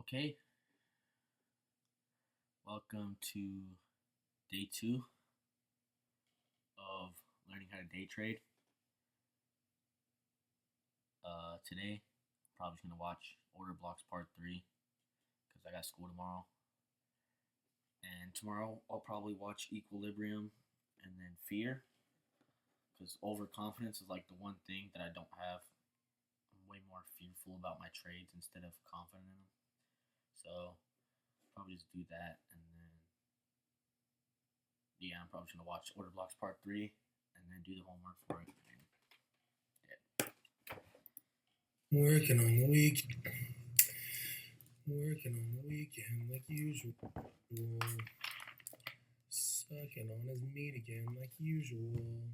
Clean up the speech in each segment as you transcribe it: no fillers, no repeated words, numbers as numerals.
Okay, welcome to day 2 of learning how to day trade. Today, I'm probably just gonna watch Order Blocks Part 3 because I got school tomorrow. And tomorrow, I'll probably watch Equilibrium and then Fear because overconfidence is like the one thing that I don't have. I'm way more fearful about my trades instead of confident in them. So, probably just do that, and then I'm probably gonna watch Order Blocks Part 3 and then do the homework for it. Working on the weekend like usual. Sucking on his meat again like usual.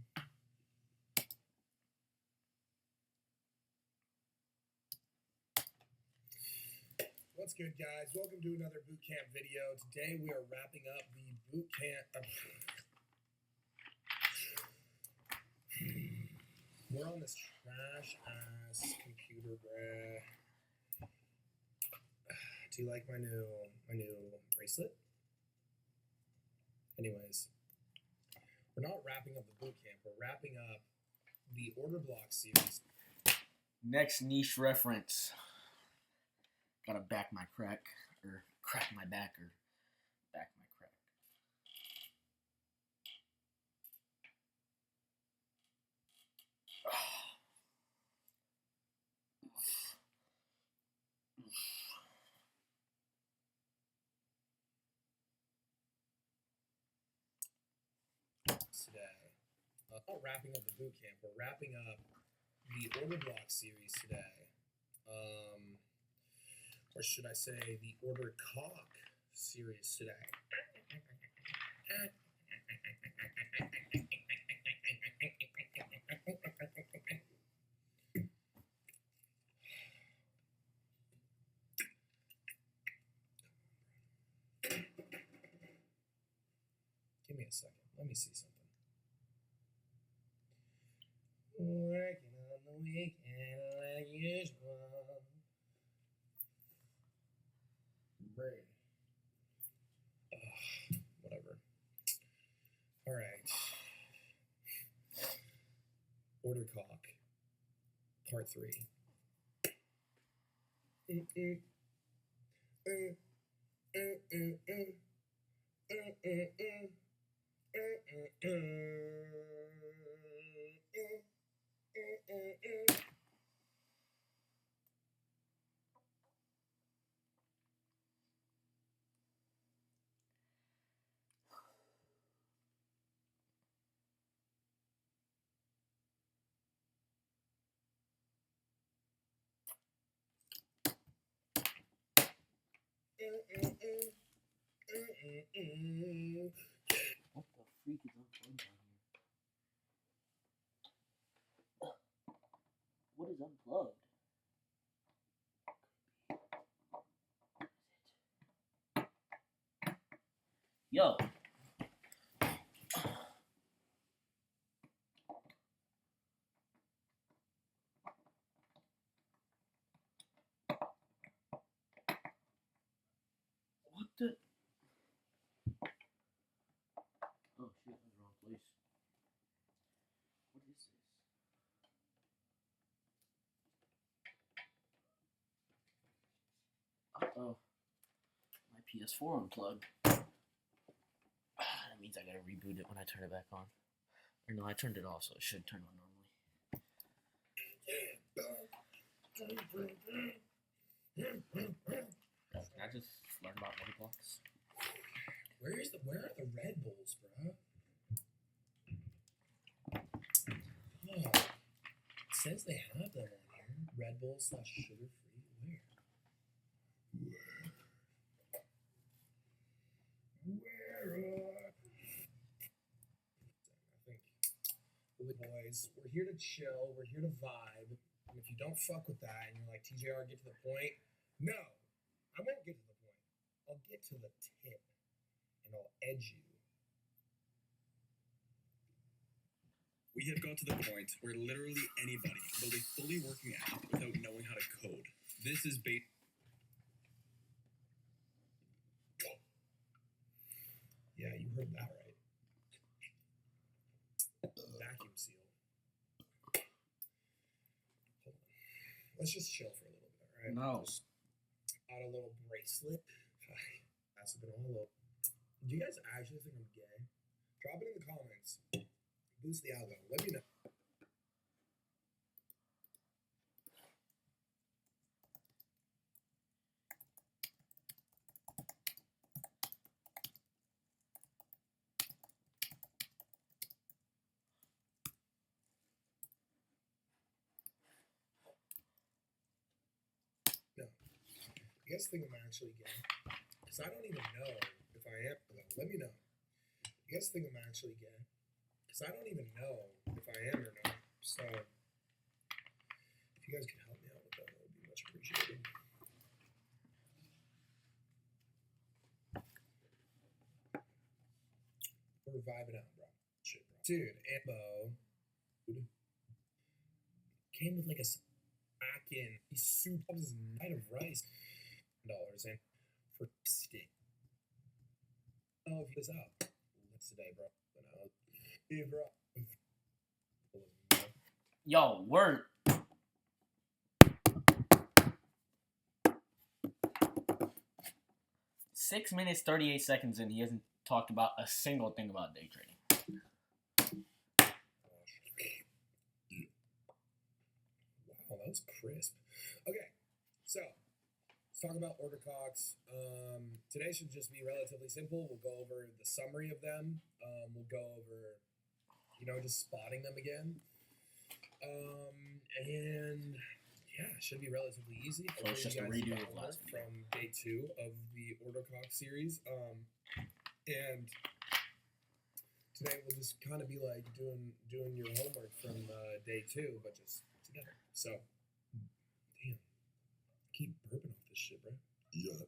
What's good, guys? Welcome to another boot camp video. Today we are wrapping up the boot camp. We're on this trash ass computer, bruh. Do you like my new bracelet? Anyways, we're not wrapping up the boot camp. We're wrapping up the order block series. Next niche reference. Gotta back my crack, or crack my back, or back my crack. Today, not wrapping up the boot camp. We're wrapping up the order block series today. Or should I say the order cock series today? Give me a second. Let me see something. Working on the weekend like usual. Brain. Whatever. All right. Order cock. Part 3. What the freak is unplugged on here? What is unplugged? Yo. What the? Oh shit, that's the wrong place. What is this? Uh-oh. My PS4 unplugged. That means I gotta reboot it when I turn it back on. Or no, I turned it off, so it should turn on normally. Can I just learn about order blocks? Where are the Red Bulls, bro? Oh, it says they have them on here. Red Bull / sugar free. Where? I think, boys, we're here to chill. We're here to vibe. And if you don't fuck with that, and you're like, TJR, get to the point. No, I won't get to the point. I'll get to the tip, and I'll edge you. We have got to the point where literally anybody can build a fully working app without knowing how to code. This is heard that right. Vacuum seal. Hold on. Let's just chill for a little bit, all right? No. Just got a little bracelet. That's been all over. Do you guys actually think I'm gay? Drop it in the comments. Boost the algo. Let me know. No. You guys think I'm actually gay? Because I don't even know if I am. Let me know. You guys think I'm actually gay? Because I don't even know if I am or not. So, if you guys could help me out with that, that would be much appreciated. We're vibing out, bro. Shit, bro. Dude, Ambo came with like a in. He souped up his night of rice. $10 in for stick. Oh, if he was up. What's today, bro? Hey, bro. Yo, word. Six minutes, 38 seconds in, he hasn't talked about a single thing about day trading. Wow, that was crisp. Okay, so let's talk about order clocks. Today should just be relatively simple. We'll go over the summary of them. We'll go over, just spotting them again. And yeah, it should be relatively easy. So it's just a redo of last from day 2 of the order clock series. And today we'll just kind of be like doing your homework from day 2, but just together. So, damn, I keep burping off this shit, bro. Yeah.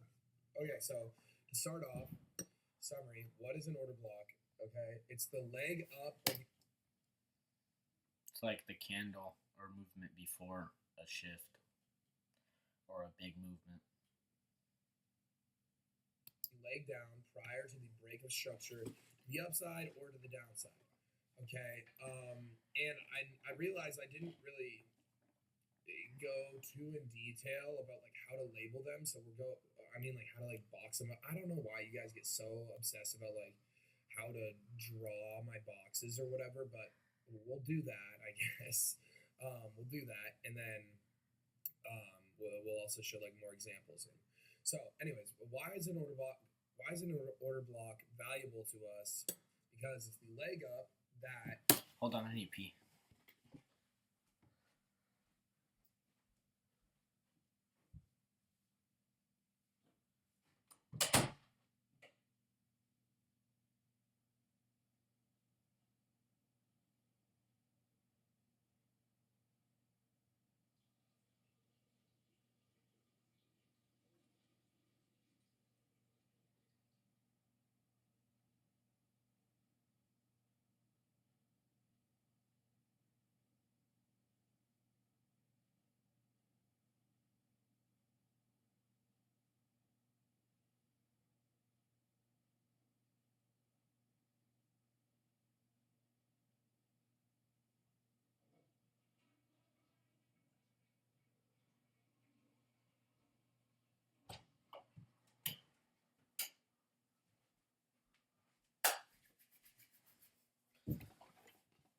Okay, so to start off, summary. What is an order block? Okay, it's the leg up. It's like the candle or movement before a shift or a big movement. Leg down prior to the break of structure, to the upside or to the downside. Okay, and I realized I didn't really go too in detail about like how to label them. So like how to like box them up. I don't know why you guys get so obsessed about like how to draw my boxes or whatever, but we'll do that, I guess. We'll do that, and then we'll also show like more examples. So, anyways, why is an order block? Why is an order block valuable to us? Because it's the leg up that. Hold on, I need pee.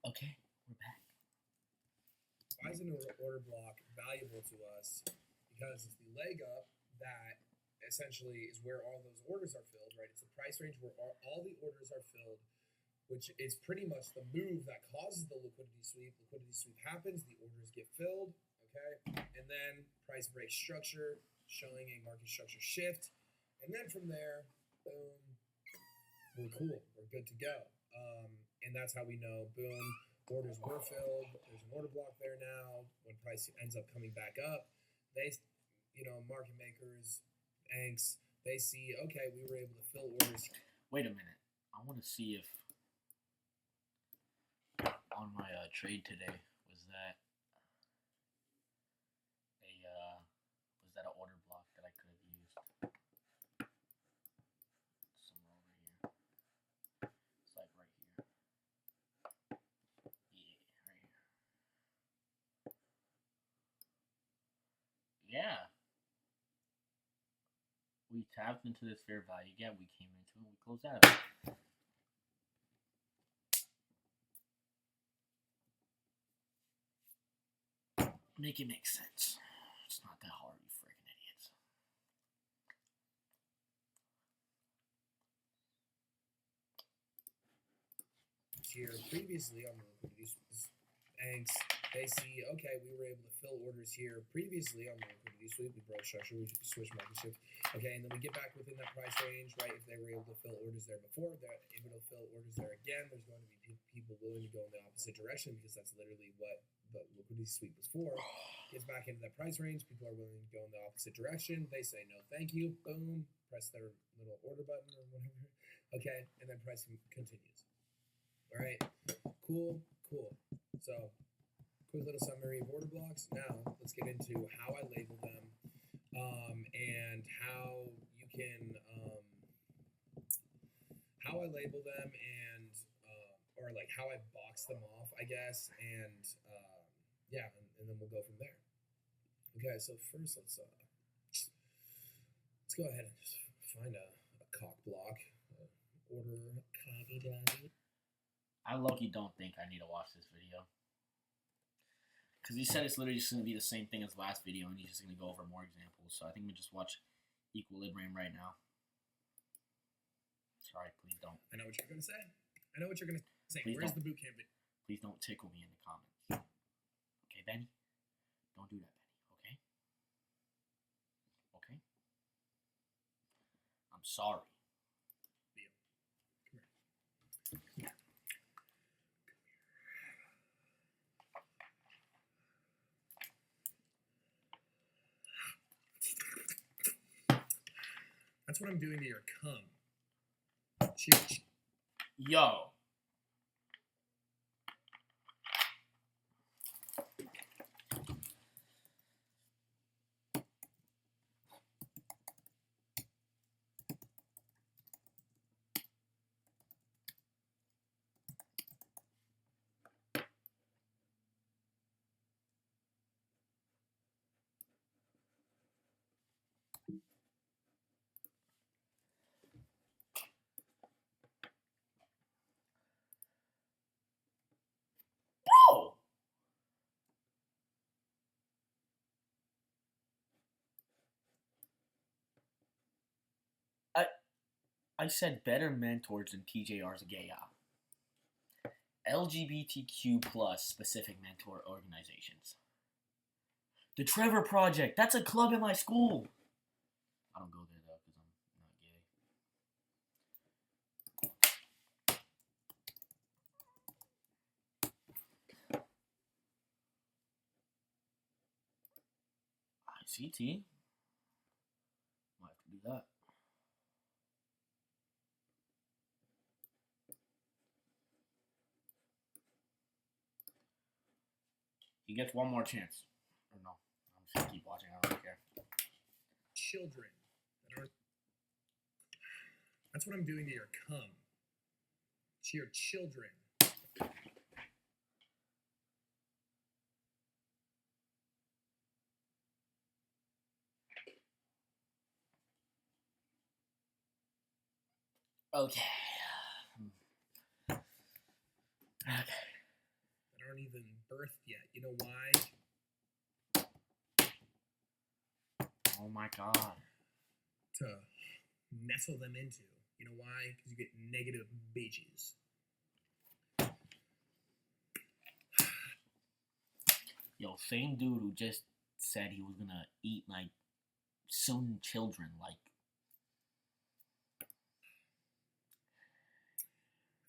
Okay, we're back. Why is an order block valuable to us? Because it's the leg up that essentially is where all those orders are filled, right? It's the price range where all the orders are filled, which is pretty much the move that causes the liquidity sweep. Liquidity sweep happens, the orders get filled, okay? And then price break structure, showing a market structure shift. And then from there, boom, we're cool. We're good to go. And that's how we know, boom, orders were filled. There's an order block there now. When price ends up coming back up, they, market makers, banks, they see, okay, we were able to fill orders. Wait a minute. I want to see if on my trade today was that an order block that I could have used somewhere over here. We tapped into this fair value gap. We came into it. We closed out of it. Make it make sense. It's not that hard, you freaking idiots. Here previously on the liquidity banks, they see, okay, we were able to fill orders here previously on the liquidity sweep. We broke structure, we switched market shift. Okay, and then we get back within that price range, right? If they were able to fill orders there before, they're able to fill orders there again. There's going to be people willing to go in the opposite direction because that's literally what the liquidity sweep was for. Gets back into that price range, people are willing to go in the opposite direction. They say no thank you, boom, press their little order button or whatever. Okay, and then price continues. All right, cool. So, quick little summary of order blocks. Now, let's get into how I label them and how you can, how I label them and, or like how I box them off, I guess, and yeah, and then we'll go from there. Okay, so first let's go ahead and just find a cock block, order copy block. I low-key don't think I need to watch this video. Because he said it's literally just going to be the same thing as the last video, and he's just going to go over more examples. So I think we just watch Equilibrium right now. Sorry, please don't. I know what you're going to say. Please Where's don't. the boot camp? Please don't tickle me in the comments. Okay, Benny? Don't do that, Benny. Okay? I'm sorry. That's what I'm doing to your cum. Cheers. Yo. Bro! I said better mentors than TJR's gay LGBTQ plus specific mentor organizations. The Trevor Project. That's a club in my school. I don't go there though because I'm not gay. ICT. Might have to do that. He gets one more chance. Or no. I'm just gonna keep watching. I don't care. Children. That's what I'm doing to your cum. To your children. Okay. That aren't even birthed yet. You know why? Oh my god. To nestle them into. You know why? Because you get negative bitches. Yo, same dude who just said he was gonna eat like soon children, like.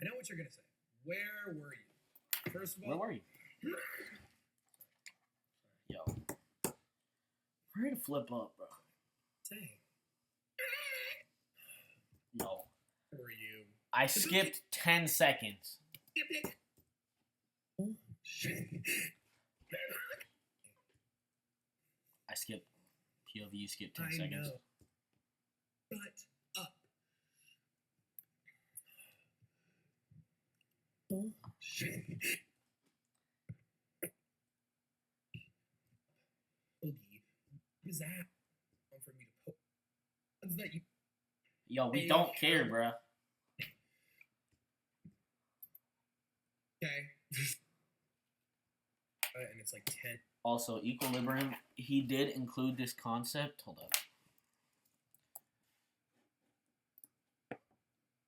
I know what you're gonna say. Where were you? First of all, Where were you? Yo. Hurry to flip up, bro. Say. Yo. Where were you? I skipped 10 seconds. Oh, shit. I skipped. POV, you skipped 10 I seconds. know. Shut up. Oh, shit. Oogie, what is that? For me to poke odds that you Yo, we don't care, bruh. okay, and it's like 10. Also, equilibrium, he did include this concept. Hold up.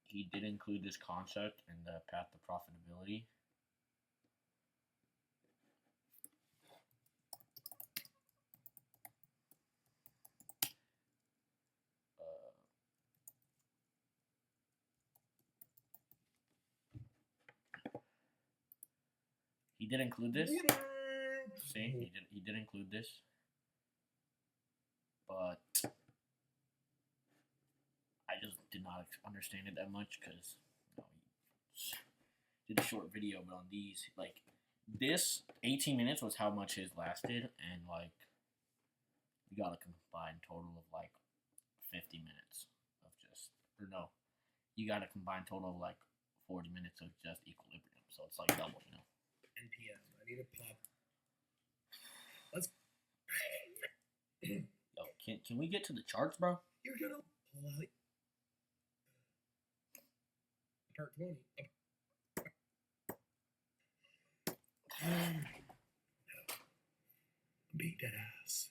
He did include this concept in the path to profitability. He did include this. See, he did include this, but I just did not understand it that much because he did a short video. But on these, like this, 18 minutes was how much his lasted, and like you got a combined total of like 50 minutes of just, or no, you got a combined total of like 40 minutes of just equilibrium. So it's like double, you know. NPM. I need a pop. Let's. Yo, can we get to the charts, bro? You're gonna pull out part 20. Beat that ass.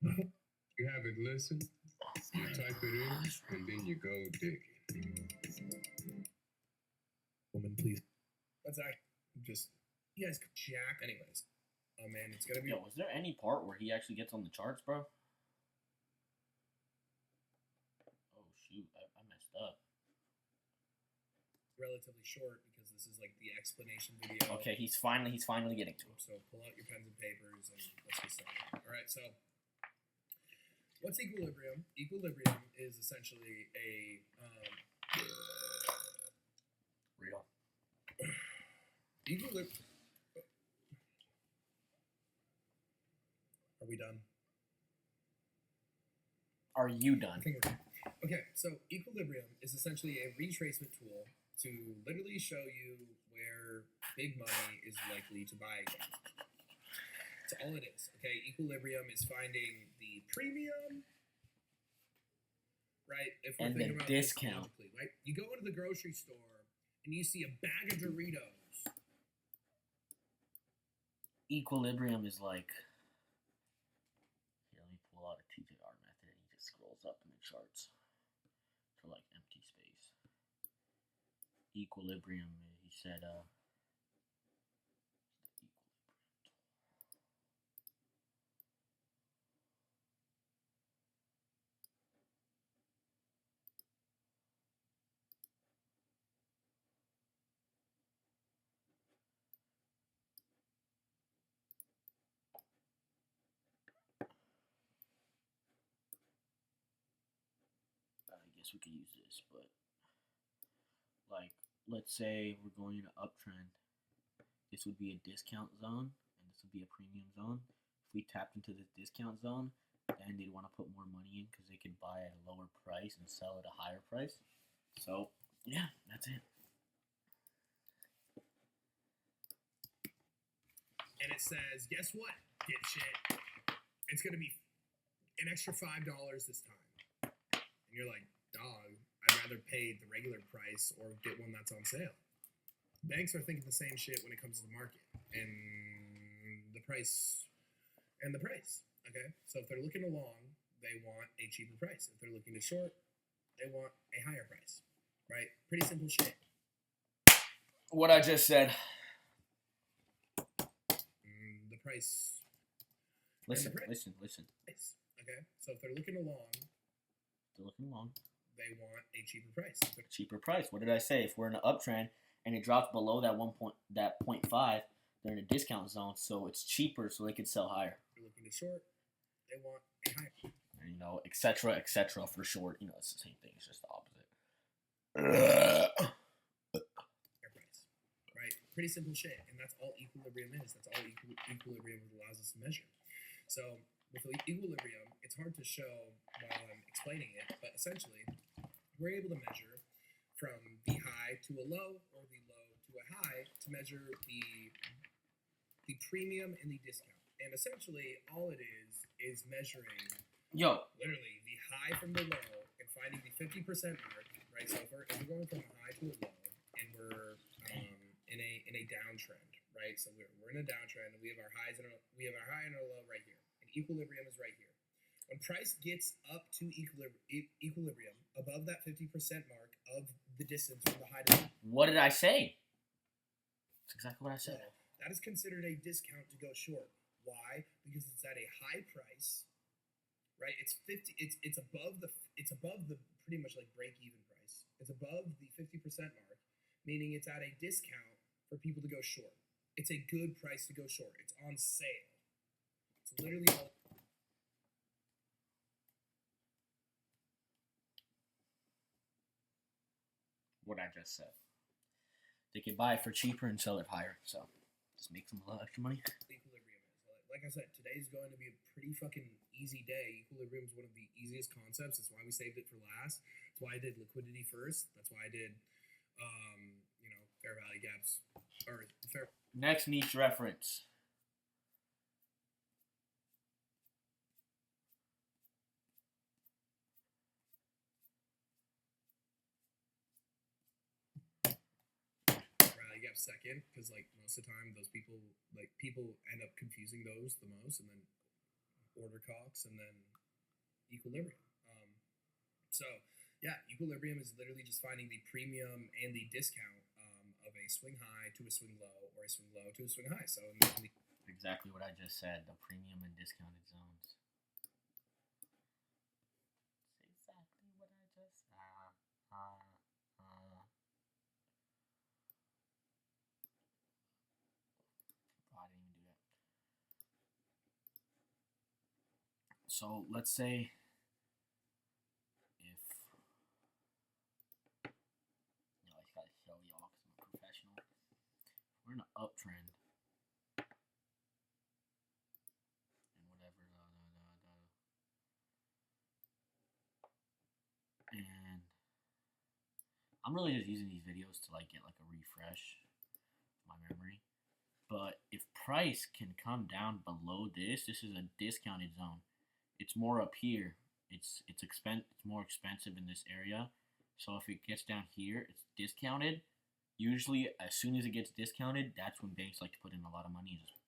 You have it listened, you type it in, and then you go digging. Woman, please. Let's just. You guys could jack. Anyways. Oh man, it's gonna be. Yo, was there any part where he actually gets on the charts, bro? Oh shoot, I messed up. Relatively short because this is like the explanation video. Okay, he's finally getting to it. So pull out your pens and papers and let's get started. All right, so what's equilibrium? Equilibrium is essentially a Real. equilibrium. Are we done? Are you done? I think we're done. Okay, so equilibrium is essentially a retracement tool to literally show you where big money is likely to buy again. That's all it is. Okay, equilibrium is finding the premium, right? If we're And thinking the about this discount. logically, right? You go into the grocery store and you see a bag of Doritos. Equilibrium is like. Here, let me pull out a TJR method, and he just scrolls up in the charts for like empty space. Equilibrium, he said, I guess we could use this, but like, let's say we're going in an uptrend. This would be a discount zone, and this would be a premium zone. If we tapped into this discount zone, then they'd want to put more money in because they could buy at a lower price and sell at a higher price. So, yeah, that's it. And it says, guess what, dipshit? It's going to be an extra $5 this time. And you're like, dog, I'd rather pay the regular price or get one that's on sale. Banks are thinking the same shit when it comes to the market and the price. Okay? So if they're looking to long, they want a cheaper price. If they're looking to short, they want a higher price. Right? Pretty simple shit. What I just said. The price. Listen. Price. Okay? So if they're looking to long, they want a cheaper price. Cheaper price. What did I say? If we're in an uptrend and it drops below that 0.5, they're in a discount zone, so it's cheaper, so they can sell higher. If they're looking to short, they want a higher. And, you know, etc. for short. You know, it's the same thing. It's just the opposite. Higher price, right? Pretty simple shit, and that's all equilibrium is. That's all equilibrium allows us to measure. So with equilibrium, it's hard to show while I'm explaining it, but essentially, we're able to measure from the high to a low or the low to a high to measure the premium and the discount. And essentially, all it is measuring Yo, literally the high from the low and finding the 50% mark, right? So if we're going from a high to a low and we're in a downtrend, right? So we're in a downtrend and we have our highs and we have our high and our low right here. And equilibrium is right here. When price gets up to equilibrium above that 50% mark of the distance from the high to the low. what did I say? That's exactly what I said. That is considered a discount to go short. Why? Because it's at a high price, right? It's above the pretty much like break even price. It's above the 50% mark, meaning it's at a discount for people to go short. It's a good price to go short. It's on sale. It's literally all. What I just said. They can buy it for cheaper and sell it higher, so just makes them a lot extra money. Equilibrium is. Like I said, today's going to be a pretty fucking easy day. Equilibrium is one of the easiest concepts. That's why we saved it for last. That's why I did liquidity first. That's why I did, fair value gaps or fair. Next niche reference. Value gap second, because like most of the time those people end up confusing those the most, and then order calcs and then equilibrium. So yeah, equilibrium is literally just finding the premium and the discount of a swing high to a swing low, or a swing low to a swing high. So Exactly what I just said. The premium and discounted zones. Exactly what I just said. I didn't even do that. So let's say if I just gotta show y'all because I'm a professional. We're in an uptrend. And whatever. And I'm really just using these videos to like get like a refresh of my memory. But if price can come down below this is a discounted zone. It's more up here. It's more expensive in this area. So if it gets down here, it's discounted. Usually, as soon as it gets discounted, that's when banks like to put in a lot of money and just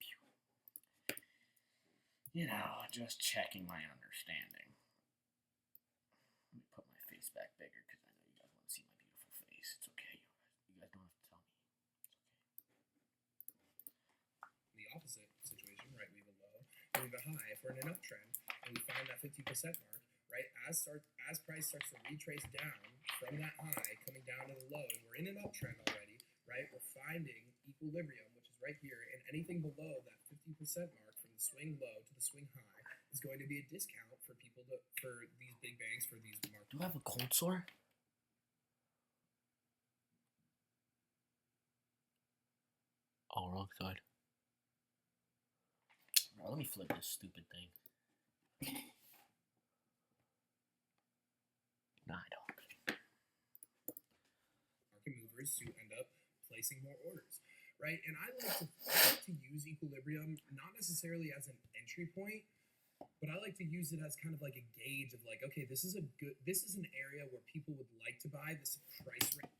just checking my understanding. Let me put my face back bigger because I know you guys want to see my beautiful face. It's okay. You guys don't have to tell me. the opposite situation, right? We have a low, we have a high. If we're in an uptrend and we find that 50% mark, right? As price starts to retrace down from that high, coming down to the low, and we're in an uptrend already, right? We're finding equilibrium, which is right here, and anything below that 50% mark from the swing low to the swing high is going to be a discount for these big banks, for these markets. Do I have a cold sore? Oh, wrong side. Bro, let me flip this stupid thing. Nah, I don't. Market movers to end up placing more orders, right? And I like to use equilibrium not necessarily as an entry point, but I like to use it as kind of like a gauge of like, okay, this is an area where people would like to buy this price range.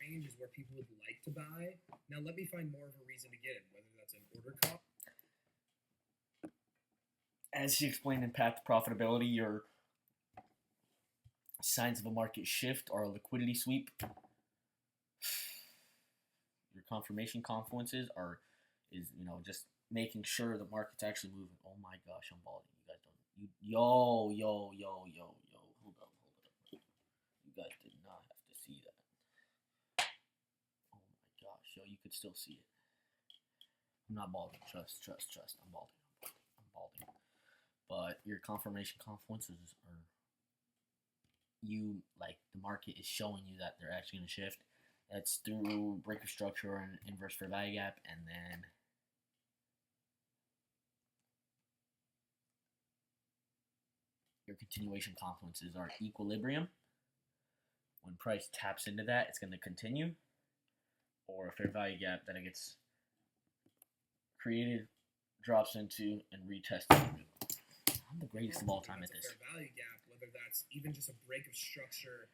Range is where people would like to buy. Now let me find more of a reason to get it, whether that's an order call. As she explained in Path to Profitability, your signs of a market shift are a liquidity sweep. Your confirmation confluences is just making sure the market's actually moving. Oh my gosh, I'm balding. You guys don't. Yo. Hold up. You guys did not have to see that. Oh my gosh, you could still see it. I'm not balding. Trust. I'm balding. But your confirmation confluences are the market is showing you that they're actually going to shift. That's through breaker structure and inverse fair value gap, and then your continuation confluences are equilibrium, when price taps into that, it's going to continue, or a fair value gap that it gets created, drops into, and retested. I'm the greatest of all time at this. Fair value gap, whether that's even just a break of structure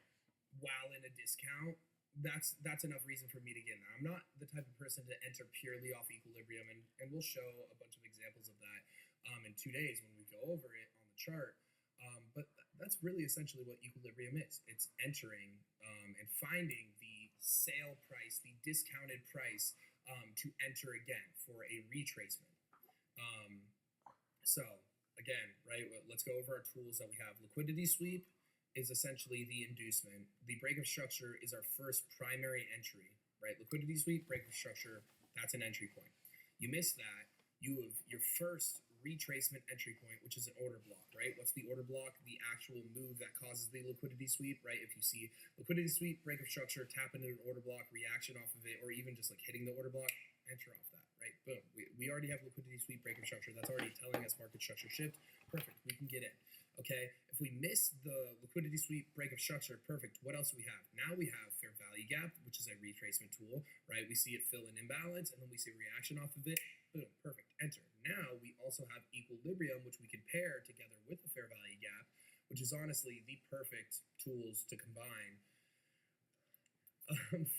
while in a discount, that's enough reason for me to get in. I'm not the type of person to enter purely off equilibrium, and we'll show a bunch of examples of that in 2 days when we go over it on the chart. But that's really essentially what equilibrium is. It's entering and finding the sale price, the discounted price to enter again for a retracement. So again, right, let's go over our tools that we have. Liquidity sweep is essentially the inducement. The break of structure is our first primary entry, right? Liquidity sweep, break of structure, that's an entry point. You miss that, you have your first retracement entry point, which is an order block, right? What's the order block? The actual move that causes the liquidity sweep, right? If you see liquidity sweep, break of structure, tap into an order block, reaction off of it, or even just like hitting the order block, enter off that, right? Boom. We already have liquidity sweep, break of structure. That's already telling us market structure shift. Perfect. We can get in. Okay, if we miss the liquidity sweep, break of structure, perfect. What else do we have? Now we have fair value gap, which is a retracement tool, right? We see it fill an imbalance, and then we see reaction off of it. Boom, perfect. Enter. Now we also have equilibrium, which we can pair together with the fair value gap, which is honestly the perfect tools to combine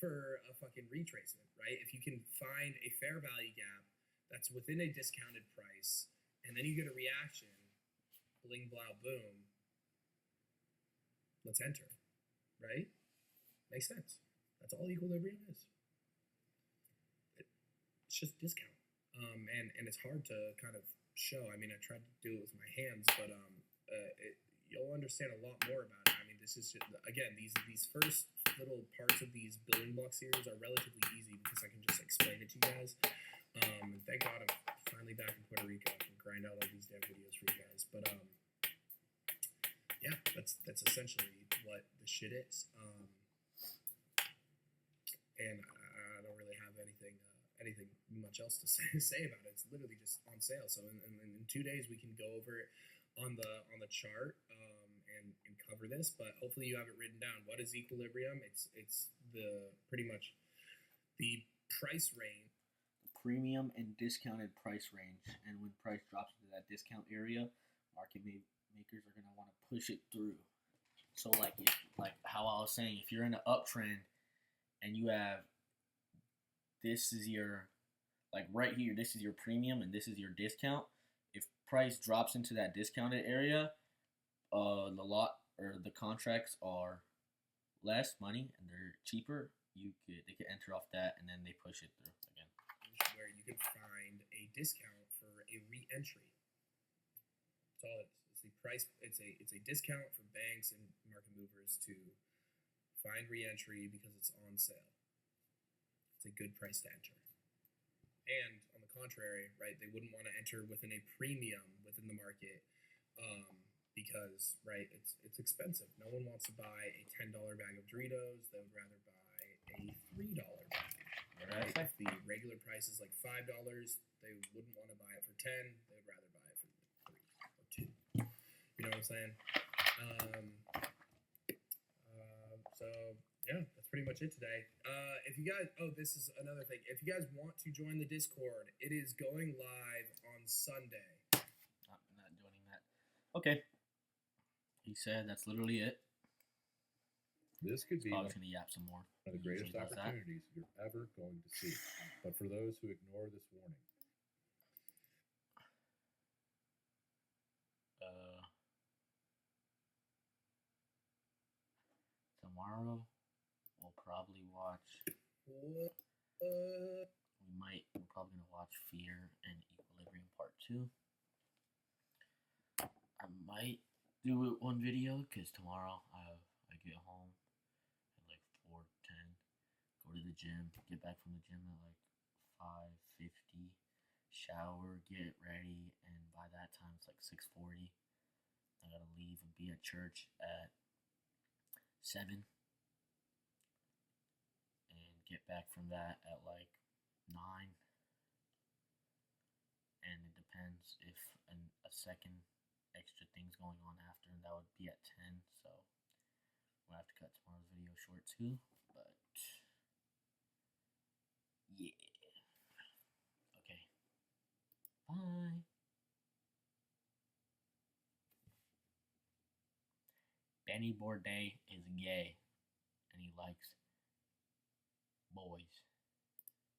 for a fucking retracement, right? If you can find a fair value gap that's within a discounted price, and then you get a reaction, bling, blow, boom, let's enter, right? Makes sense. That's all equilibrium is. It's just discount. And it's hard to kind of show. I mean, I tried to do it with my hands, but you'll understand a lot more about it. I mean, this is just, again, these first little parts of these building block series are relatively easy because I can just explain it to you guys. And thank God I'm finally back in Puerto Rico. I can grind out all these damn videos for you guys. But yeah, that's essentially what the shit is. And I don't really have anything much else to say about it. It's literally just on sale. So in 2 days we can go over it on the chart and cover this. But hopefully you have it written down. What is equilibrium? It's the pretty much the price range. Premium and discounted price range, and when price drops into that discount area, market makers are gonna want to push it through. So like how I was saying, if you're in an uptrend and you have this is your like right here, this is your premium and this is your discount. If price drops into that discounted area, the lot or the contracts are less money and they're cheaper. They could enter off that and then they push it through again. Where you can find a discount for a re-entry. That's all it is. It's the price. It's a discount for banks and market movers to find re-entry because it's on sale. It's a good price to enter. And on the contrary, right, they wouldn't want to enter within a premium within the market because, right, it's expensive. No one wants to buy a $10 bag of Doritos. They would rather buy a $3 bag. Right? If the regular price is like $5, they wouldn't want to buy it for 10. They'd rather buy it for 3 or 2. You know what I'm saying? So yeah, that's pretty much it today. If you guys, this is another thing. If you guys want to join the Discord, it is going live on Sunday. Not joining that. Okay. He said that's literally it. This could be I one was gonna yap some more. of the greatest Usually does that. opportunities you're ever going to see. But for those who ignore this warning, tomorrow we'll probably watch. We're probably gonna watch Fear and Equilibrium Part 2. I might do it one video because tomorrow I get home at like 4:10, go to the gym, get back from the gym at like 5:50, shower, get ready, and by that time it's like 6:40. I gotta leave and be at church at 7, and get back from that at like 9. And it depends if a second extra thing's going on after, and that would be at 10. So We'll have to cut tomorrow's video short too, but yeah. Okay. Bye. Benny Bourdain is gay and he likes boys.